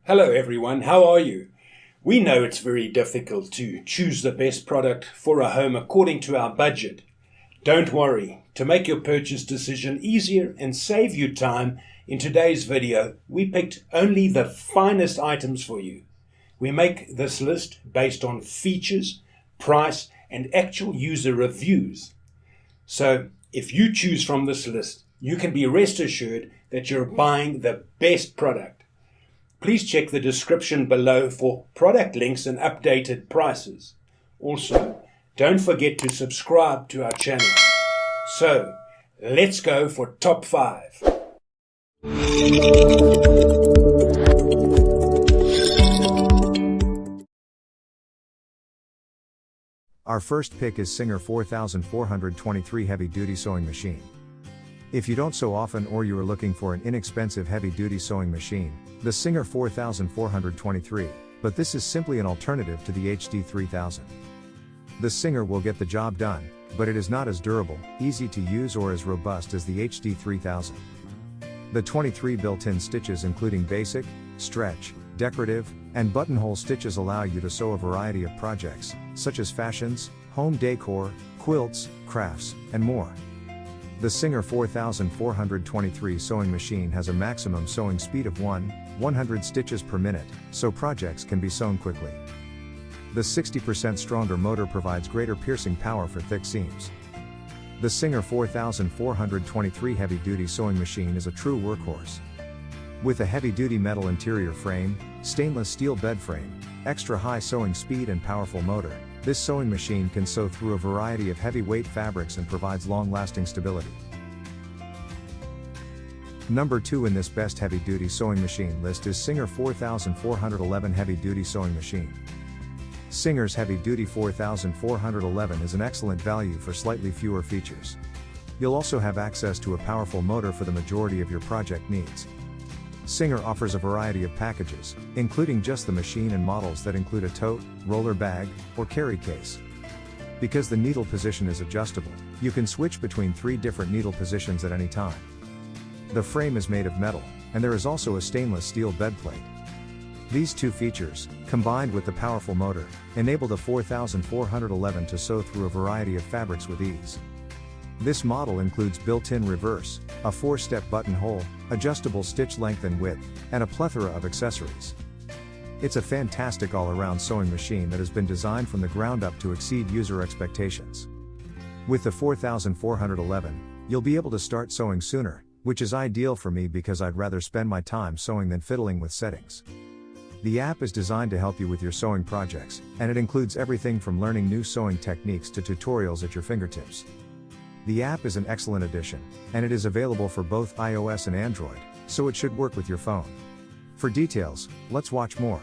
Hello everyone, how are you? We know it's very difficult to choose the best product for a home according to our budget. Don't worry, to make your purchase decision easier and save you time, in today's video we picked only the finest items for you. We make this list based on features, price and actual user reviews. So if you choose from this list, you can be rest assured that you're buying the best product. Please check the description below for product links and updated prices. Also, don't forget to subscribe to our channel. So, let's go for top 5. Our first pick is Singer 4423 Heavy Duty Sewing Machine. If you don't sew often or you are looking for an inexpensive heavy-duty sewing machine, the Singer 4423, but this is simply an alternative to the HD 3000. The Singer will get the job done, but it is not as durable, easy to use or as robust as the HD 3000. The 23 built-in stitches including basic, stretch, decorative, and buttonhole stitches allow you to sew a variety of projects, such as fashions, home decor, quilts, crafts, and more. The Singer 4423 sewing machine has a maximum sewing speed of 100 stitches per minute, so projects can be sewn quickly. The 60% stronger motor provides greater piercing power for thick seams. The Singer 4423 heavy-duty sewing machine is a true workhorse. With a heavy-duty metal interior frame, stainless steel bed frame, extra high sewing speed and powerful motor, this sewing machine can sew through a variety of heavyweight fabrics and provides long-lasting stability. Number 2 in this best heavy-duty sewing machine list is Singer 4411 Heavy-Duty Sewing Machine. Singer's Heavy-Duty 4411 is an excellent value for slightly fewer features. You'll also have access to a powerful motor for the majority of your project needs. Singer offers a variety of packages, including just the machine and models that include a tote, roller bag, or carry case. Because the needle position is adjustable, you can switch between 3 different needle positions at any time. The frame is made of metal, and there is also a stainless steel bed plate. These two features, combined with the powerful motor, enable the 4411 to sew through a variety of fabrics with ease. This model includes built-in reverse, a 4-step buttonhole, adjustable stitch length and width, and a plethora of accessories. It's a fantastic all-around sewing machine that has been designed from the ground up to exceed user expectations. With the 4411, you'll be able to start sewing sooner, which is ideal for me because I'd rather spend my time sewing than fiddling with settings. The app is designed to help you with your sewing projects, and it includes everything from learning new sewing techniques to tutorials at your fingertips. The app is an excellent addition, and it is available for both iOS and Android, so it should work with your phone. For details, let's watch more.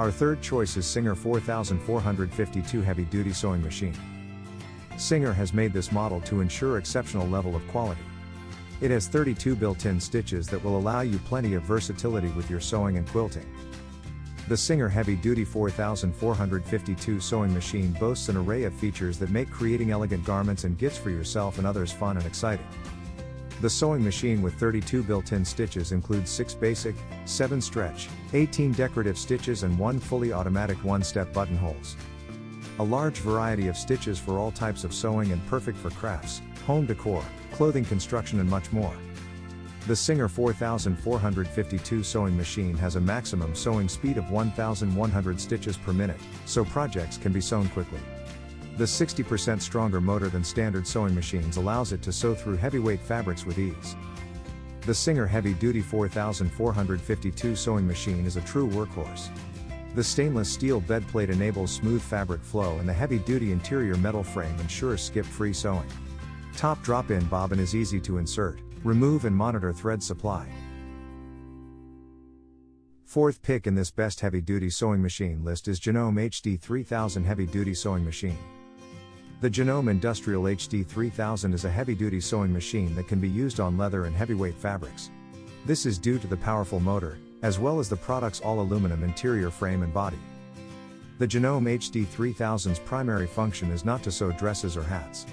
Our third choice is Singer 4452 Heavy Duty Sewing Machine. Singer has made this model to ensure exceptional level of quality. It has 32 built-in stitches that will allow you plenty of versatility with your sewing and quilting. The Singer Heavy Duty 4452 sewing machine boasts an array of features that make creating elegant garments and gifts for yourself and others fun and exciting. The sewing machine with 32 built-in stitches includes 6 basic, 7 stretch, 18 decorative stitches and 1 fully automatic one-step buttonholes. A large variety of stitches for all types of sewing and perfect for crafts, home decor, clothing construction and much more. The Singer 4452 sewing machine has a maximum sewing speed of 1,100 stitches per minute, so projects can be sewn quickly. The 60% stronger motor than standard sewing machines allows it to sew through heavyweight fabrics with ease. The Singer Heavy Duty 4452 sewing machine is a true workhorse. The stainless steel bed plate enables smooth fabric flow and the heavy-duty interior metal frame ensures skip-free sewing. Top drop-in bobbin is easy to insert, remove and monitor thread supply. Fourth pick in this best heavy-duty sewing machine list is Genome HD 3000 Heavy Duty Sewing Machine. The Genome Industrial HD 3000 is a heavy-duty sewing machine that can be used on leather and heavyweight fabrics. This is due to the powerful motor, as well as the product's all-aluminum interior frame and body. The Genome HD 3000's primary function is not to sew dresses or hats.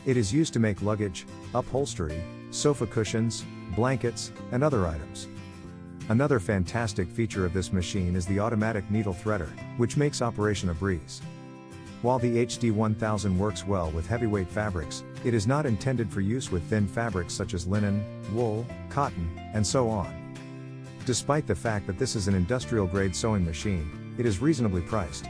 It is used to make luggage, upholstery, sofa cushions, blankets, and other items. Another fantastic feature of this machine is the automatic needle threader, which makes operation a breeze. While the HD 1000 works well with heavyweight fabrics, it is not intended for use with thin fabrics such as linen, wool, cotton, and so on. Despite the fact that this is an industrial-grade sewing machine, it is reasonably priced.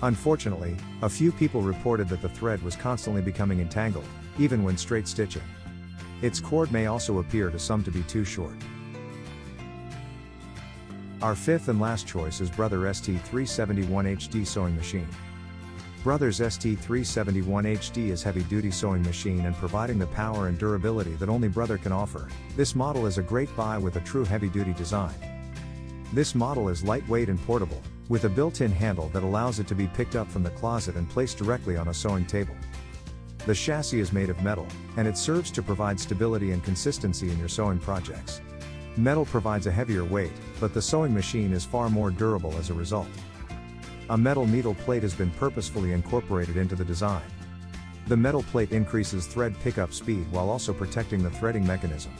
Unfortunately, a few people reported that the thread was constantly becoming entangled, even when straight stitching. Its cord may also appear to some to be too short. Our fifth and last choice is Brother ST371 HD Sewing Machine. Brother's ST371 HD is heavy-duty sewing machine and providing the power and durability that only Brother can offer. This model is a great buy with a true heavy-duty design. This model is lightweight and portable, with a built-in handle that allows it to be picked up from the closet and placed directly on a sewing table. The chassis is made of metal, and it serves to provide stability and consistency in your sewing projects. Metal provides a heavier weight, but the sewing machine is far more durable as a result. A metal needle plate has been purposefully incorporated into the design. The metal plate increases thread pickup speed while also protecting the threading mechanism.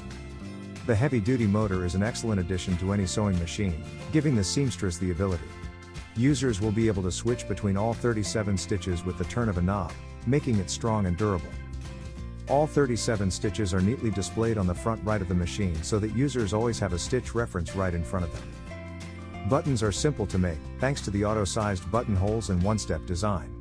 The heavy-duty motor is an excellent addition to any sewing machine, giving the seamstress the ability. Users will be able to switch between all 37 stitches with the turn of a knob, making it strong and durable. All 37 stitches are neatly displayed on the front right of the machine so that users always have a stitch reference right in front of them. Buttons are simple to make, thanks to the auto-sized buttonholes and one-step design.